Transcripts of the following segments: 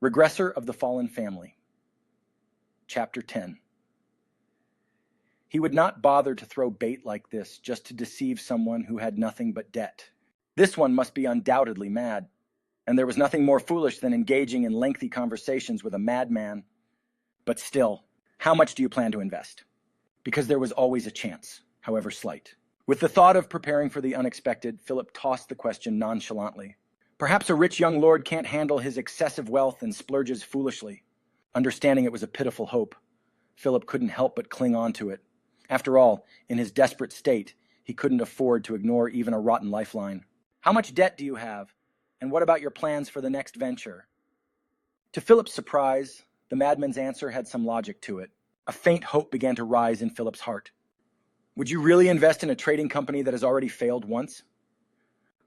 Regressor of the Fallen Family. Chapter 10. He would not bother to throw bait like this just to deceive someone who had nothing but debt. This one must be undoubtedly mad, and there was nothing more foolish than engaging in lengthy conversations with a madman. But still, how much do you plan to invest? Because there was always a chance, however slight. With the thought of preparing for the unexpected, Philip tossed the question nonchalantly. Perhaps a rich young lord can't handle his excessive wealth and splurges foolishly. Understanding it was a pitiful hope, Philip couldn't help but cling on to it. After all, in his desperate state, he couldn't afford to ignore even a rotten lifeline. How much debt do you have? And what about your plans for the next venture? To Philip's surprise, the madman's answer had some logic to it. A faint hope began to rise in Philip's heart. Would you really invest in a trading company that has already failed once?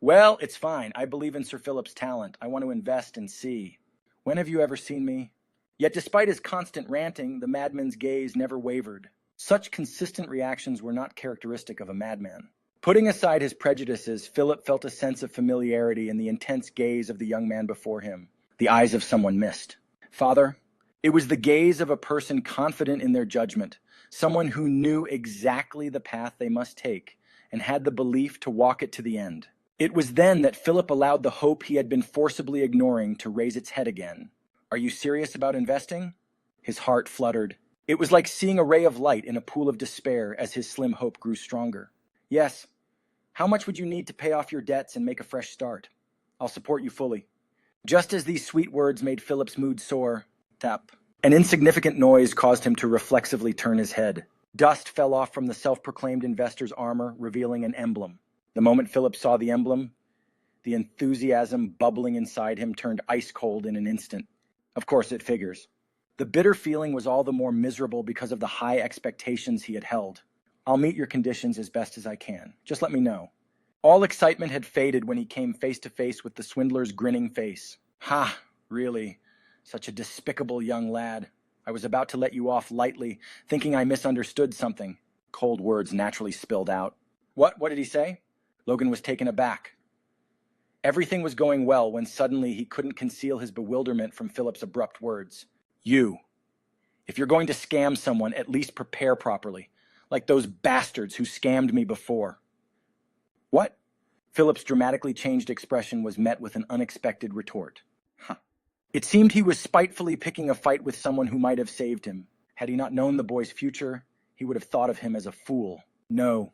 Well, it's fine. I believe in Sir Philip's talent. I want to invest and see. When have you ever seen me? Yet despite his constant ranting, the madman's gaze never wavered. Such consistent reactions were not characteristic of a madman. Putting aside his prejudices, Philip felt a sense of familiarity in the intense gaze of the young man before him, the eyes of someone missed. Father, it was the gaze of a person confident in their judgment, someone who knew exactly the path they must take and had the belief to walk it to the end. It was then that Philip allowed the hope he had been forcibly ignoring to raise its head again. Are you serious about investing? His heart fluttered. It was like seeing a ray of light in a pool of despair as his slim hope grew stronger. Yes. How much would you need to pay off your debts and make a fresh start? I'll support you fully. Just as these sweet words made Philip's mood soar, tap. An insignificant noise caused him to reflexively turn his head. Dust fell off from the self-proclaimed investor's armor, revealing an emblem. The moment Philip saw the emblem, the enthusiasm bubbling inside him turned ice cold in an instant. Of course, it figures. The bitter feeling was all the more miserable because of the high expectations he had held. I'll meet your conditions as best as I can. Just let me know. All excitement had faded when he came face to face with the swindler's grinning face. Ha, really? Such a despicable young lad. I was about to let you off lightly, thinking I misunderstood something. Cold words naturally spilled out. What did he say? Logan was taken aback. Everything was going well when suddenly he couldn't conceal his bewilderment from Philip's abrupt words. You. If you're going to scam someone, at least prepare properly, like those bastards who scammed me before. What? Philip's dramatically changed expression was met with an unexpected retort. It seemed he was spitefully picking a fight with someone who might have saved him. Had he not known the boy's future, he would have thought of him as a fool. No.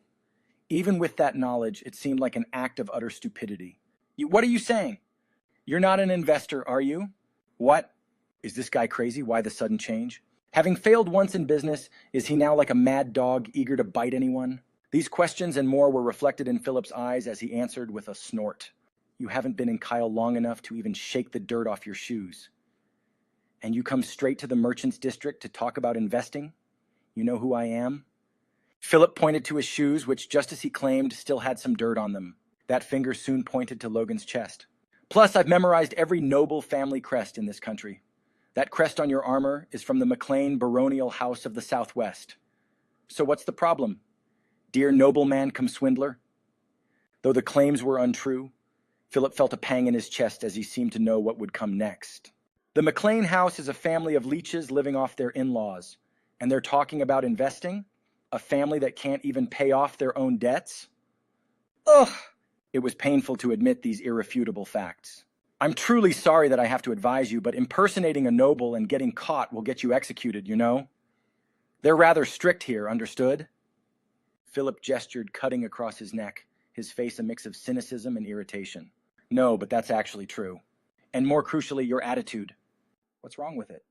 Even with that knowledge, it seemed like an act of utter stupidity. What are you saying? You're not an investor, are you? What? Is this guy crazy? Why the sudden change? Having failed once in business, is he now like a mad dog eager to bite anyone? These questions and more were reflected in Philip's eyes as he answered with a snort. You haven't been in Kyle long enough to even shake the dirt off your shoes. And you come straight to the merchant's district to talk about investing? You know who I am? Philip pointed to his shoes, which, just as he claimed, still had some dirt on them. That finger soon pointed to Logan's chest. Plus, I've memorized every noble family crest in this country. That crest on your armor is from the McLean baronial house of the Southwest. So what's the problem? Dear nobleman cum swindler? Though the claims were untrue, Philip felt a pang in his chest as he seemed to know what would come next. The McLean house is a family of leeches living off their in-laws, and they're talking about investing? A family that can't even pay off their own debts? Ugh! It was painful to admit these irrefutable facts. I'm truly sorry that I have to advise you, but impersonating a noble and getting caught will get you executed, you know? They're rather strict here, understood? Philip gestured, cutting across his neck, his face a mix of cynicism and irritation. No, but that's actually true. And more crucially, your attitude. What's wrong with it?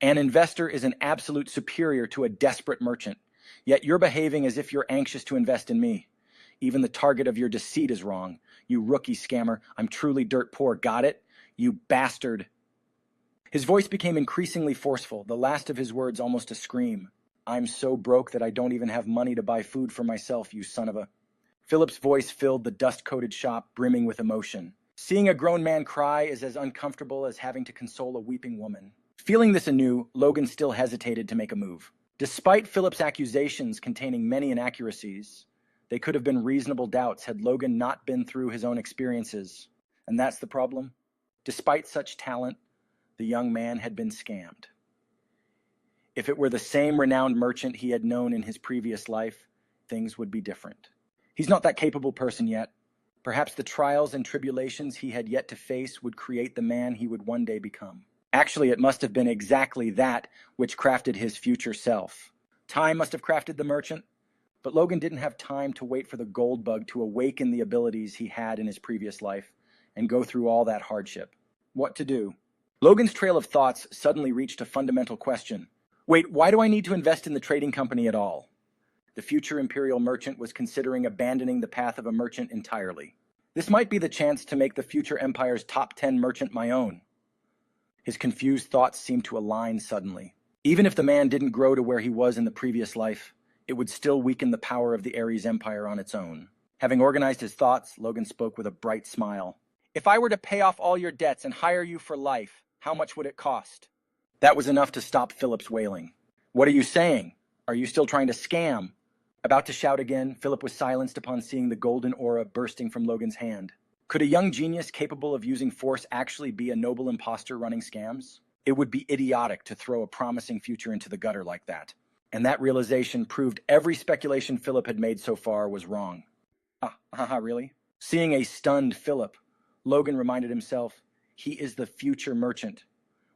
An investor is an absolute superior to a desperate merchant, yet you're behaving as if you're anxious to invest in me. Even the target of your deceit is wrong. You rookie scammer, I'm truly dirt poor, got it? You bastard. His voice became increasingly forceful, the last of his words almost a scream. I'm so broke that I don't even have money to buy food for myself, you son of a... Philip's voice filled the dust-coated shop, brimming with emotion. Seeing a grown man cry is as uncomfortable as having to console a weeping woman. Feeling this anew, Logan still hesitated to make a move. Despite Philip's accusations containing many inaccuracies, they could have been reasonable doubts had Logan not been through his own experiences. And that's the problem. Despite such talent, The young man had been scammed. If it were the same renowned merchant he had known in his previous life, things would be different. He's not that capable person yet. Perhaps the trials and tribulations he had yet to face would create the man he would one day become. Actually, it must have been exactly that which crafted his future self. Time must have crafted the merchant, but Logan didn't have time to wait for the gold bug to awaken the abilities he had in his previous life and go through all that hardship. What to do? Logan's trail of thoughts suddenly reached a fundamental question. Wait, why do I need to invest in the trading company at all? The future imperial merchant was considering abandoning the path of a merchant entirely. This might be the chance to make the future empire's top 10 merchant my own. His confused thoughts seemed to align suddenly. Even if the man didn't grow to where he was in the previous life, it would still weaken the power of the Ares Empire on its own. Having organized his thoughts, Logan spoke with a bright smile. If I were to pay off all your debts and hire you for life, how much would it cost? That was enough to stop Philip's wailing. What are you saying? Are you still trying to scam? About to shout again, Philip was silenced upon seeing the golden aura bursting from Logan's hand. Could a young genius capable of using force actually be a noble imposter running scams? It would be idiotic to throw a promising future into the gutter like that. And that realization proved every speculation Philip had made so far was wrong. Really? Seeing a stunned Philip, Logan reminded himself, he is the future merchant,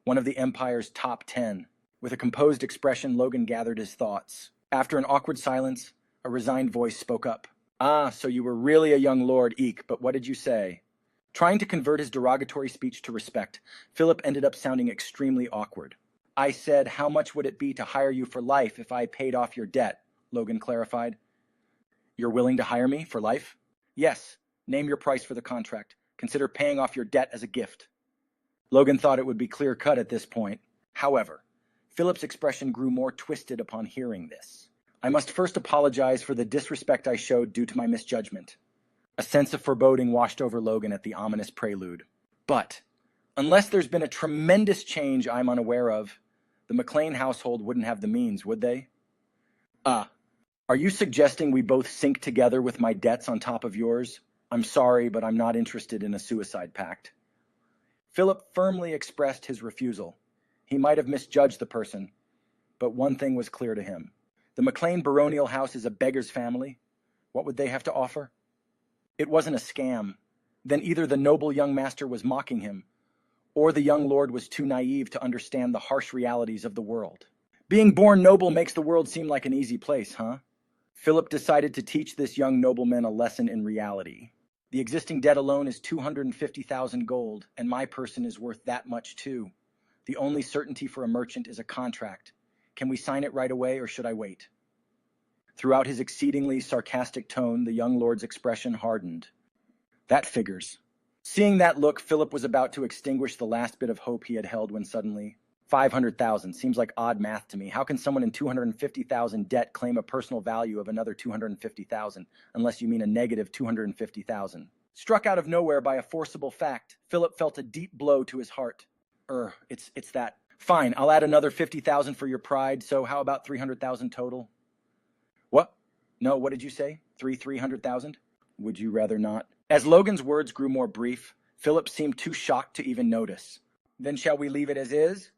one of the Empire's top 10. With a composed expression, Logan gathered his thoughts. After an awkward silence, a resigned voice spoke up. So you were really a young lord, Eek, but what did you say? Trying to convert his derogatory speech to respect, Philip ended up sounding extremely awkward. I said, how much would it be to hire you for life if I paid off your debt? Logan clarified. You're willing to hire me for life? Yes. Name your price for the contract. Consider paying off your debt as a gift. Logan thought it would be clear-cut at this point. However, Philip's expression grew more twisted upon hearing this. I must first apologize for the disrespect I showed due to my misjudgment. A sense of foreboding washed over Logan at the ominous prelude. But, unless there's been a tremendous change I'm unaware of, the McLean household wouldn't have the means, would they? Are you suggesting we both sink together with my debts on top of yours? I'm sorry, but I'm not interested in a suicide pact. Philip firmly expressed his refusal. He might have misjudged the person, but one thing was clear to him. The McLean baronial house is a beggar's family. What would they have to offer? It wasn't a scam. Then either the noble young master was mocking him, or the young lord was too naive to understand the harsh realities of the world. Being born noble makes the world seem like an easy place, huh? Philip decided to teach this young nobleman a lesson in reality. The existing debt alone is 250,000 gold, and my person is worth that much too. The only certainty for a merchant is a contract. Can we sign it right away, or should I wait? Throughout his exceedingly sarcastic tone, the young lord's expression hardened. That figures. Seeing that look, Philip was about to extinguish the last bit of hope he had held when suddenly, 500,000 seems like odd math to me. How can someone in 250,000 debt claim a personal value of another 250,000, unless you mean a negative 250,000? Struck out of nowhere by a forcible fact, Philip felt a deep blow to his heart. It's that. Fine, I'll add another 50,000 for your pride, so how about 300,000 total? What? No, what did you say? 300,000? Would you rather not? As Logan's words grew more brief, Philip seemed too shocked to even notice. Then shall we leave it as is?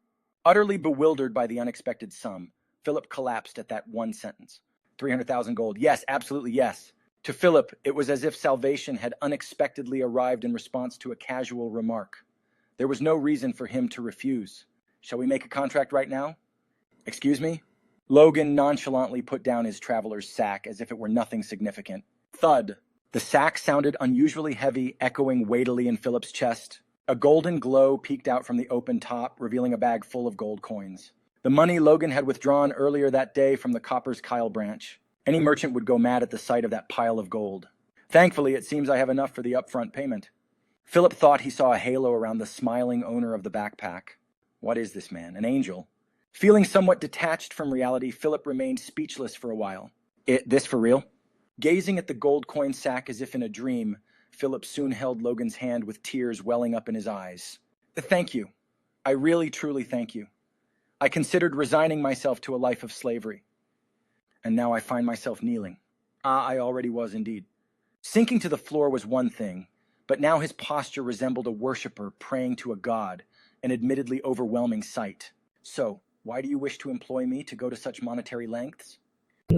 Utterly bewildered by the unexpected sum, Philip collapsed at that one sentence. 300,000 gold. Yes, absolutely yes. To Philip, it was as if salvation had unexpectedly arrived in response to a casual remark. There was no reason for him to refuse. Shall we make a contract right now? Excuse me? Logan nonchalantly put down his traveler's sack as if it were nothing significant. Thud. The sack sounded unusually heavy, echoing weightily in Philip's chest. A golden glow peeked out from the open top, revealing a bag full of gold coins. The money Logan had withdrawn earlier that day from the copper's Kyle branch. Any merchant would go mad at the sight of that pile of gold. Thankfully, it seems I have enough for the upfront payment. Philip thought he saw a halo around the smiling owner of the backpack. What is this man? An angel? Feeling somewhat detached from reality, Philip remained speechless for a while. This for real? Gazing at the gold coin sack as if in a dream, Philip soon held Logan's hand with tears welling up in his eyes. Thank you. I really, truly thank you. I considered resigning myself to a life of slavery. And now I find myself kneeling. I already was indeed. Sinking to the floor was one thing, but now his posture resembled a worshiper praying to a god, an admittedly overwhelming sight. So, why do you wish to employ me to go to such monetary lengths? Do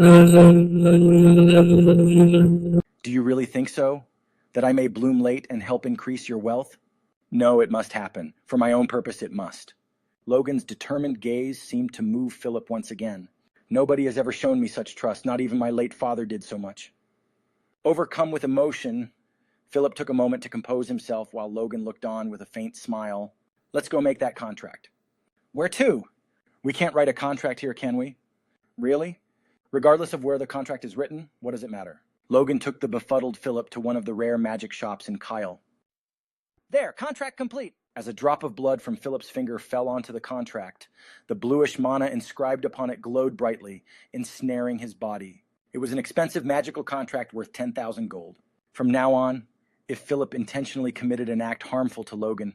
you really think so? That I may bloom late and help increase your wealth? No, it must happen. For my own purpose, it must. Logan's determined gaze seemed to move Philip once again. Nobody has ever shown me such trust, not even my late father did so much. Overcome with emotion, Philip took a moment to compose himself while Logan looked on with a faint smile. Let's go make that contract. Where to? We can't write a contract here, can we? Really? Regardless of where the contract is written, what does it matter? Logan took the befuddled Philip to one of the rare magic shops in Kyle. There, contract complete. As a drop of blood from Philip's finger fell onto the contract, the bluish mana inscribed upon it glowed brightly, ensnaring his body. It was an expensive magical contract worth 10,000 gold. From now on, if Philip intentionally committed an act harmful to Logan,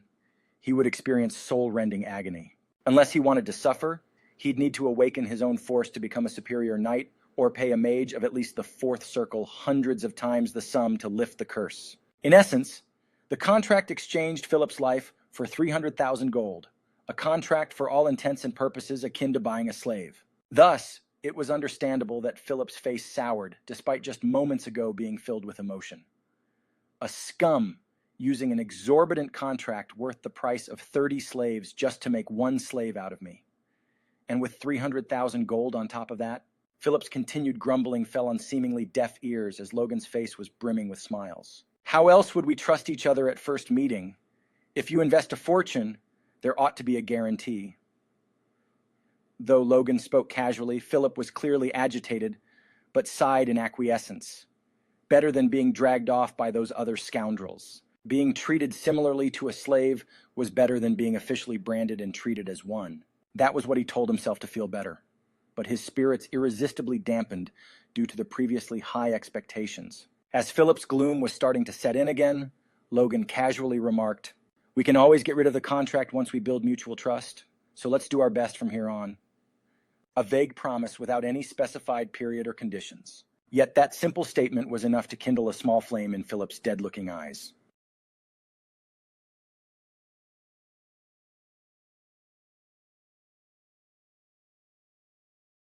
he would experience soul-rending agony. Unless he wanted to suffer, he'd need to awaken his own force to become a superior knight, or pay a mage of at least the fourth circle hundreds of times the sum to lift the curse. In essence, the contract exchanged Philip's life for 300,000 gold, a contract for all intents and purposes akin to buying a slave. Thus, it was understandable that Philip's face soured, despite just moments ago being filled with emotion. A scum using an exorbitant contract worth the price of 30 slaves just to make one slave out of me. And with 300,000 gold on top of that, Philip's continued grumbling fell on seemingly deaf ears as Logan's face was brimming with smiles. How else would we trust each other at first meeting? If you invest a fortune, there ought to be a guarantee. Though Logan spoke casually, Philip was clearly agitated, but sighed in acquiescence. Better than being dragged off by those other scoundrels. Being treated similarly to a slave was better than being officially branded and treated as one. That was what he told himself to feel better. But his spirits irresistibly dampened due to the previously high expectations. As Philip's gloom was starting to set in again, Logan casually remarked, "We can always get rid of the contract once we build mutual trust, so let's do our best from here on." A vague promise without any specified period or conditions. Yet that simple statement was enough to kindle a small flame in Philip's dead-looking eyes.